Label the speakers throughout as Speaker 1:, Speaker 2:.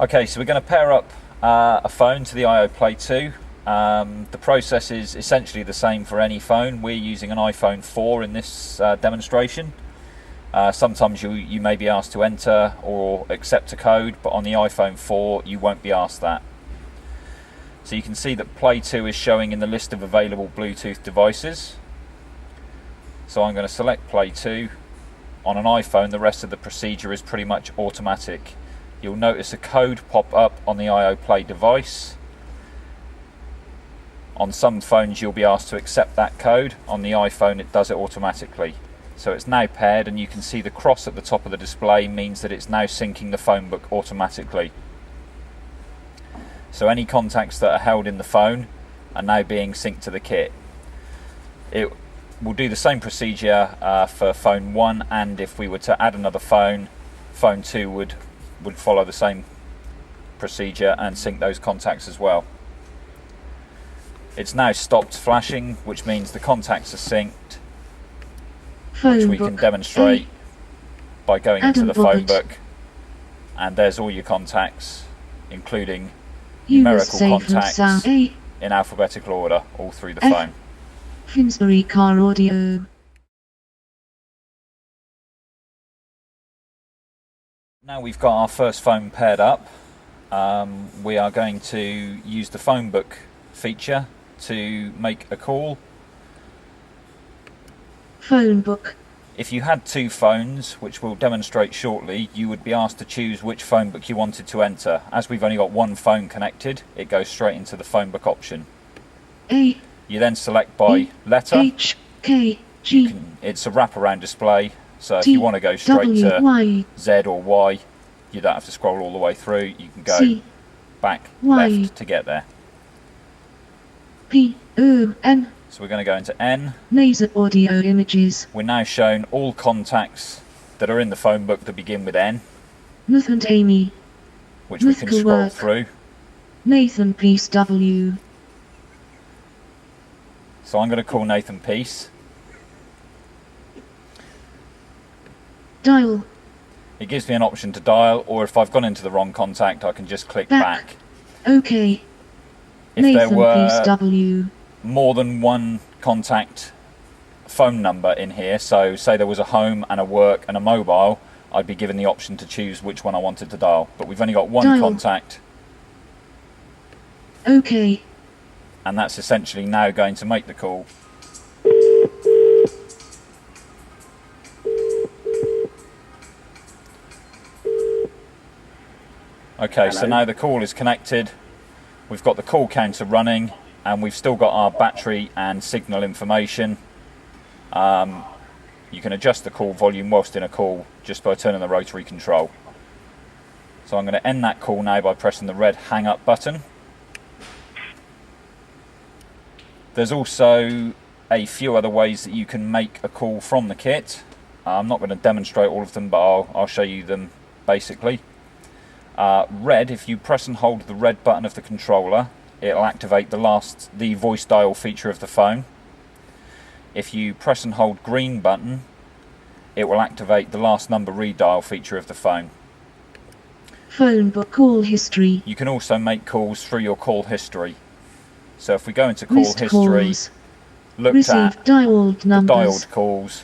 Speaker 1: Okay, so we're going to pair up a phone to the Play 2. The process is essentially the same for any phone. We're using an iPhone 4 in this demonstration. Sometimes you may be asked to enter or accept a code, but on the iPhone 4 you won't be asked that. So you can see that Play 2 is showing in the list of available Bluetooth devices. So I'm going to select Play 2. On an iPhone, the rest of the procedure is pretty much automatic. You'll notice a code pop up on the Play device. On some phones you'll be asked to accept that code. On the iPhone it does it automatically. So it's now paired, and you can see the cross at the top of the display means that it's now syncing the phone book automatically. So any contacts that are held in the phone are now being synced to the kit. It will do the same procedure for phone 1, and if we were to add another phone, phone 2 would follow the same procedure and sync those contacts as well. It's now stopped flashing, which means the contacts are synced, which we can demonstrate by going into the phone book, and there's all your contacts, including numerical contacts in alphabetical order all through the phone.
Speaker 2: Handsfree car audio.
Speaker 1: Now we've got our first phone paired up, we are going to use the phone book feature to make a call.
Speaker 2: Phone book.
Speaker 1: If you had two phones, which we'll demonstrate shortly, you would be asked to choose which phone book you wanted to enter. As we've only got one phone connected, it goes straight into the phone book option.
Speaker 2: A.
Speaker 1: You then select by letter.
Speaker 2: H, K, G.
Speaker 1: It's a wraparound display, so if you want to go straight to Z or Y, you don't have to scroll all the way through. You can go back left to get there.
Speaker 2: P, O, N.
Speaker 1: So we're going to go into N.
Speaker 2: Laser audio images.
Speaker 1: We're now shown all contacts that are in the phone book that begin with N.
Speaker 2: Nathan Amy.
Speaker 1: Which we can scroll through.
Speaker 2: Nathan Peace W.
Speaker 1: So I'm going to call Nathan Peace.
Speaker 2: Dial.
Speaker 1: It gives me an option to dial, or if I've gone into the wrong contact, I can just click back.
Speaker 2: OK.
Speaker 1: If
Speaker 2: Nathan
Speaker 1: there were
Speaker 2: Peace W.
Speaker 1: more than one contact phone number in here, so say there was a home and a work and a mobile, I'd be given the option to choose which one I wanted to dial. But we've only got one contact.
Speaker 2: OK.
Speaker 1: And that's essentially now going to make the call. Okay, so now the call is connected. We've got the call counter running, and we've still got our battery and signal information. You can adjust the call volume whilst in a call just by turning the rotary control. So I'm going to end that call now by pressing the red hang up button. There's also a few other ways that you can make a call from the kit. I'm not going to demonstrate all of them, but I'll show you them basically. Red, if you press and hold the red button of the controller, it'll activate the voice dial feature of the phone. If you press and hold green button, it will activate the last number redial feature of the phone.
Speaker 2: Phone book call history.
Speaker 1: You can also make calls through your call history. So if we go into call history, looked at
Speaker 2: dialed numbers.
Speaker 1: The dialed calls,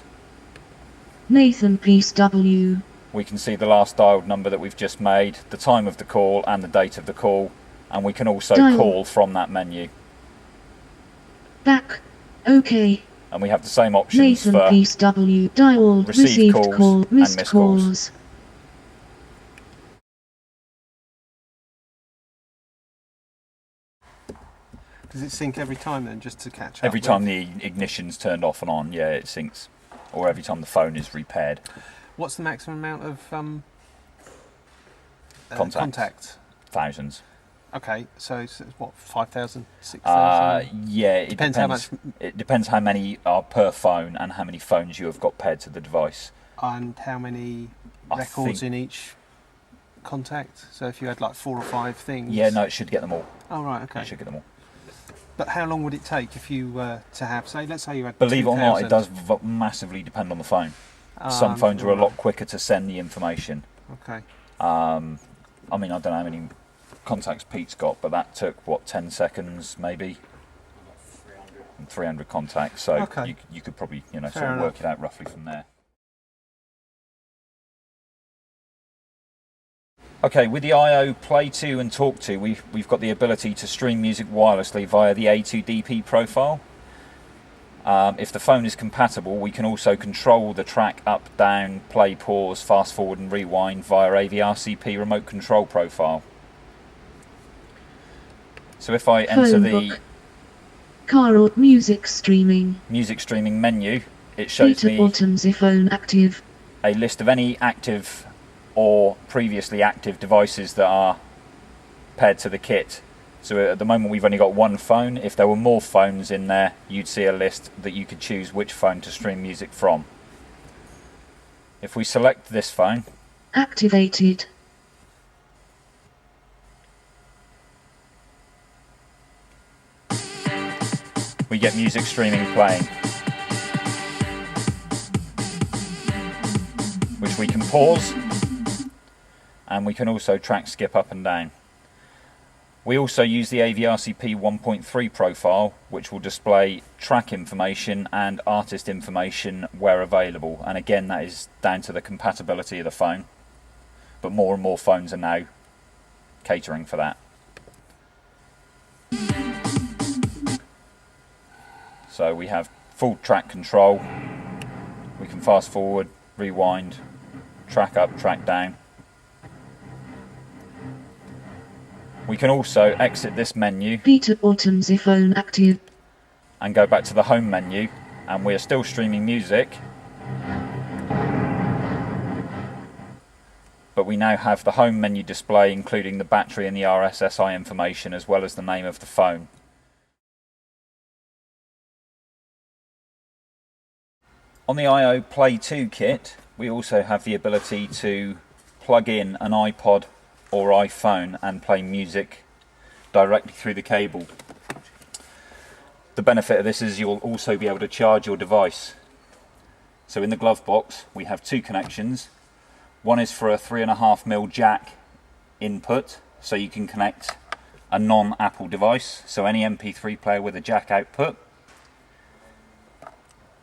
Speaker 2: Nathan Peace W.
Speaker 1: We can see the last dialed number that we've just made, the time of the call and the date of the call, and we can also call from that menu.
Speaker 2: Back. OK.
Speaker 1: And we have the same options
Speaker 2: Nathan
Speaker 1: for
Speaker 2: Peace W. Dialed, received call, missed
Speaker 1: and missed
Speaker 2: calls.
Speaker 3: Does it sync every time then, just to catch up?
Speaker 1: Every time the ignition's turned off and on, yeah, it syncs. Or every time the phone is repaired.
Speaker 3: What's the maximum amount of
Speaker 1: contacts? Thousands.
Speaker 3: Okay, so it's what, 5,000, 6,000?
Speaker 1: Yeah, it depends
Speaker 3: how much.
Speaker 1: It depends how many are per phone and how many phones you have got paired to the device.
Speaker 3: And how many records in each contact? So if you had like 4 or 5 things.
Speaker 1: Yeah, no, it should get them all.
Speaker 3: Oh right, okay.
Speaker 1: It should get them all.
Speaker 3: But how long would it take if you were to have, say, let's say you had
Speaker 1: Believe it or not, it does massively depend on the phone. Some phones are a lot quicker to send the information.
Speaker 3: Okay.
Speaker 1: I mean, I don't know how many contacts Pete's got, but that took, what, 10 seconds maybe? 300 contacts, so
Speaker 3: okay.
Speaker 1: you could probably, you know,
Speaker 3: Fair
Speaker 1: sort of
Speaker 3: enough.
Speaker 1: work it out roughly from there. Okay, with the IO Play2 and Talk2, we've got the ability to stream music wirelessly via the A2DP profile. If the phone is compatible, we can also control the track up, down, play, pause, fast forward and rewind via AVRCP remote control profile. So if I enter the
Speaker 2: car or music streaming
Speaker 1: menu, it shows me
Speaker 2: buttons if phone active.
Speaker 1: A list of any active or previously active devices that are paired to the kit. So at the moment we've only got one phone. If there were more phones in there, you'd see a list that you could choose which phone to stream music from. If we select this phone,
Speaker 2: activated,
Speaker 1: we get music streaming playing, which we can pause, and we can also track skip up and down. We also use the AVRCP 1.3 profile, which will display track information and artist information where available, and again that is down to the compatibility of the phone, but more and more phones are now catering for that. So we have full track control, we can fast forward, rewind, track up, track down. We can also exit this menu
Speaker 2: beta buttons if phone active,
Speaker 1: and go back to the home menu, and we are still streaming music, but we now have the home menu display including the battery and the RSSI information as well as the name of the phone. On the IO Play2 kit, we also have the ability to plug in an iPod or iPhone and play music directly through the cable. The benefit of this is you'll also be able to charge your device. So in the glove box we have two connections. One is for a 3.5mm jack input, so you can connect a non-Apple device, so any MP3 player with a jack output.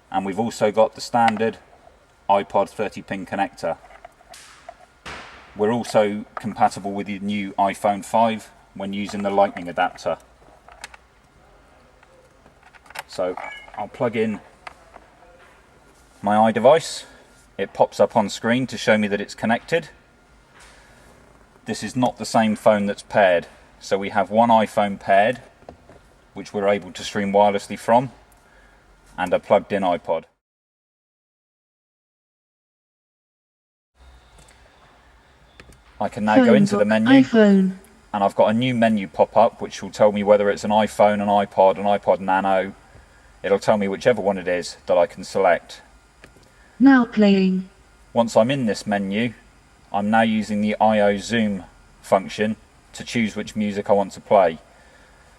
Speaker 1: And we've also got the standard iPod 30-pin connector. We're also compatible with the new iPhone 5 when using the Lightning adapter. So I'll plug in my iDevice. It pops up on screen to show me that it's connected. This is not the same phone that's paired. So we have one iPhone paired, which we're able to stream wirelessly from, and a plugged in iPod. I can now go into the menu,
Speaker 2: iPhone,
Speaker 1: and I've got a new menu pop up which will tell me whether it's an iPhone, an iPod, an iPod Nano. It'll tell me whichever one it is that I can select.
Speaker 2: now playing.
Speaker 1: Once I'm in this menu, I'm now using the IO Zoom function to choose which music I want to play.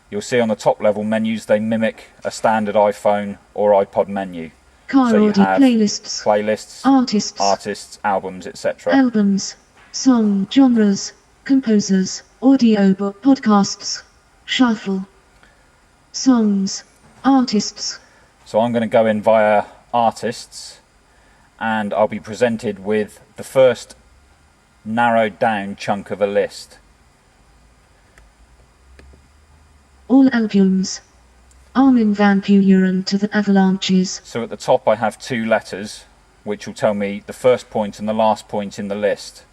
Speaker 1: You'll see on the top level menus they mimic a standard iPhone or iPod menu.
Speaker 2: Car
Speaker 1: So you
Speaker 2: audio
Speaker 1: have playlists, artists, albums, etc.
Speaker 2: albums, song genres, composers, audiobook, podcasts, shuffle, songs, artists.
Speaker 1: So I'm going to go in via artists, and I'll be presented with the first narrowed down chunk of a list.
Speaker 2: All albums. Armin van Buuren to the Avalanches.
Speaker 1: So at the top I have two letters which will tell me the first point and the last point in the list.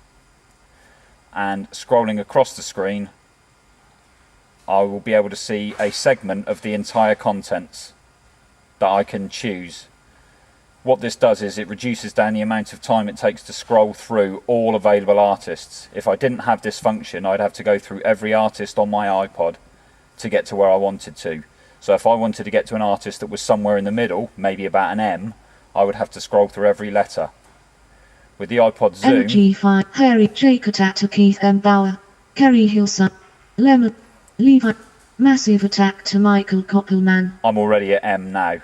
Speaker 1: And scrolling across the screen, I will be able to see a segment of the entire contents that I can choose. What this does is it reduces down the amount of time it takes to scroll through all available artists. If I didn't have this function, I'd have to go through every artist on my iPod to get to where I wanted to. So if I wanted to get to an artist that was somewhere in the middle, maybe about an M, I would have to scroll through every letter. With the iPod Zoom,
Speaker 2: LG5, Harry Jacotat to Keith M. Bauer, Kerry Hilson, Lemon, Levi, Massive Attack to Michael Koppelman.
Speaker 1: I'm already at M now,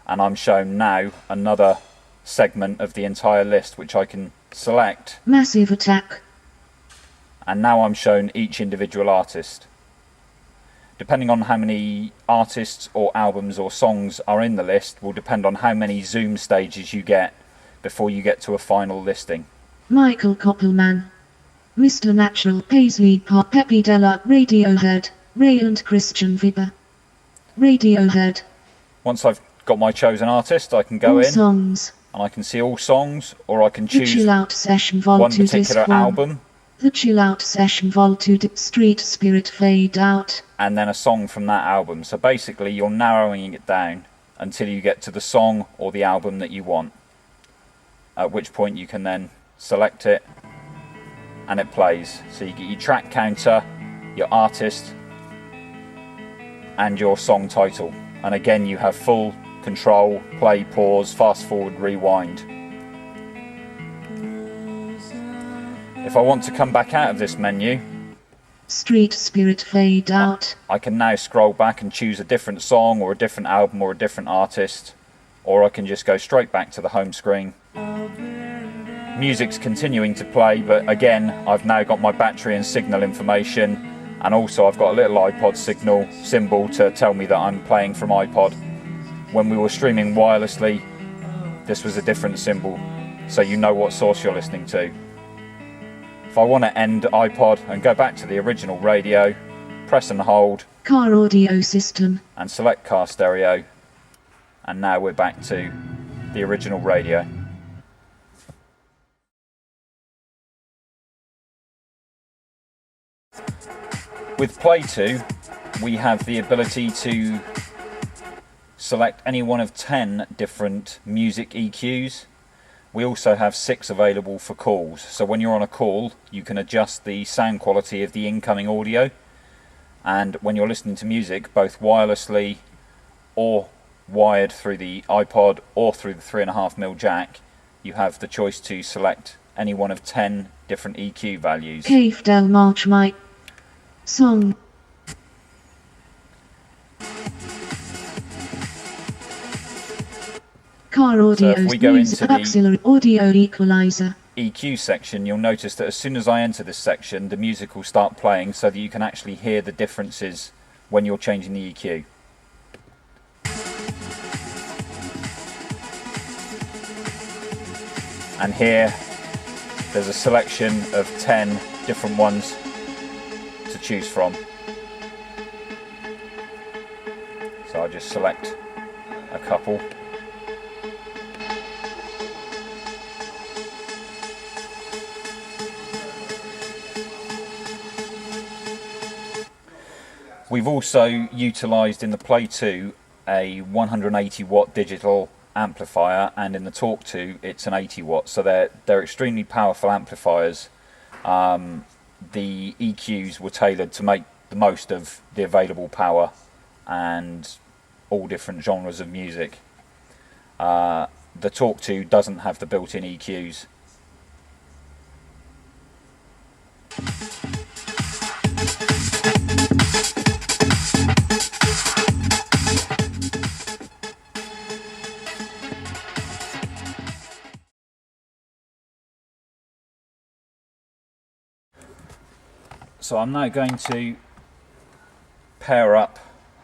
Speaker 1: and I'm shown now another segment of the entire list which I can select.
Speaker 2: Massive Attack.
Speaker 1: and now I'm shown each individual artist. Depending on how many artists or albums or songs are in the list will depend on how many zoom stages you get before you get to a final listing.
Speaker 2: Michael Koppelman, Mr. Natural, Paisley Park, Pepe Della, Radiohead, Ray and Christian Viber. Radiohead.
Speaker 1: Once I've got my chosen artist, I can go
Speaker 2: All
Speaker 1: in
Speaker 2: songs.
Speaker 1: and I can see all songs, or I can
Speaker 2: The
Speaker 1: choose
Speaker 2: Chill Out Session Vol.
Speaker 1: one
Speaker 2: 2
Speaker 1: particular
Speaker 2: Disc 1.
Speaker 1: album
Speaker 2: The Chill Out Session Vol. 2 Street Spirit Fade Out.
Speaker 1: and then a song from that album. So basically you're narrowing it down until you get to the song or the album that you want, at which point you can then select it and it plays. So you get your track counter, your artist and your song title, and again you have full control, play, pause, fast forward, rewind. If I want to come back out of this menu,
Speaker 2: Street Spirit Fade Out.
Speaker 1: I can now scroll back and choose a different song or a different album or a different artist, or I can just go straight back to the home screen. Music's continuing to play, but again I've now got my battery and signal information, and also I've got a little iPod signal symbol to tell me that I'm playing from iPod. When we were streaming wirelessly, this was a different symbol, so you know what source you're listening to. If I want to end iPod and go back to the original radio, press and hold
Speaker 2: Car Audio System.
Speaker 1: and select car stereo, and now we're back to the original radio. With Play2, we have the ability to select any one of 10 different music EQs. We also have 6 available for calls, so when you're on a call you can adjust the sound quality of the incoming audio, and when you're listening to music both wirelessly or wired through the iPod or through the 3.5mm jack, you have the choice to select any one of 10 different EQ values.
Speaker 2: Cave Del March Mike. Song. Car Audio
Speaker 1: if we go
Speaker 2: Music
Speaker 1: into the
Speaker 2: Auxiliary Audio Equalizer.
Speaker 1: EQ section, you'll notice that as soon as I enter this section the music will start playing so that you can actually hear the differences when you're changing the EQ. And here there's a selection of 10 different ones to choose from. So I'll just select a couple. We've also utilised in the Play2 a 180 watt digital amplifier, and in the Talk 2 it's an 80 watt, so they're extremely powerful amplifiers. The EQs were tailored to make the most of the available power and all different genres of music. The Talk 2 doesn't have the built-in EQs. So I'm now going to pair up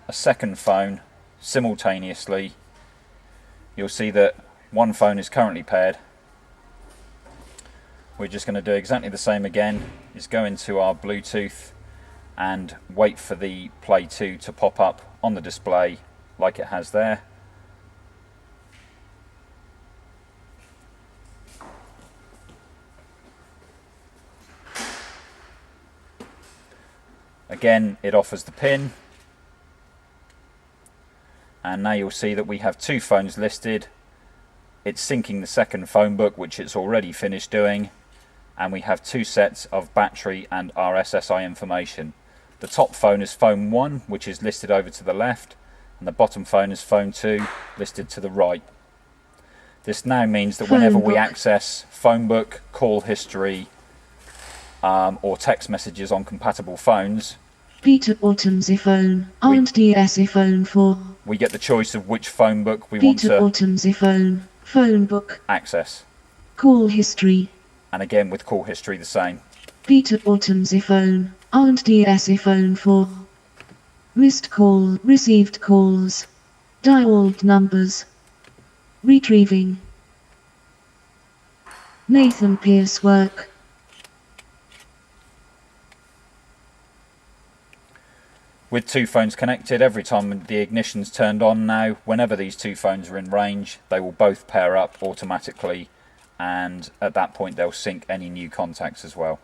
Speaker 1: a second phone simultaneously. You'll see that one phone is currently paired. We're just going to do exactly the same again, is go into our Bluetooth and wait for the Play2 to pop up on the display like it has there. Again, it offers the pin, and now you'll see that we have 2 phones listed. It's syncing the second phone book, which it's already finished doing, and we have 2 sets of battery and RSSI information. The top phone is phone 1, which is listed over to the left, and the bottom phone is phone 2, listed to the right. This now means that whenever we access phone book, call history, or text messages on compatible phones,
Speaker 2: Peter Autumn's iPhone, and DS iPhone 4.
Speaker 1: we get the choice of which phone book we
Speaker 2: Peter
Speaker 1: want
Speaker 2: Autumn's iPhone, phone book,
Speaker 1: to access.
Speaker 2: call history.
Speaker 1: And again with call history the same.
Speaker 2: Peter Bottoms iPhone, and DS iPhone 4. Missed call, received calls. Dialed numbers. Retrieving. Nathan Pierce work.
Speaker 1: With two phones connected, every time the ignition's turned on now, whenever these two phones are in range, they will both pair up automatically, and at that point they'll sync any new contacts as well.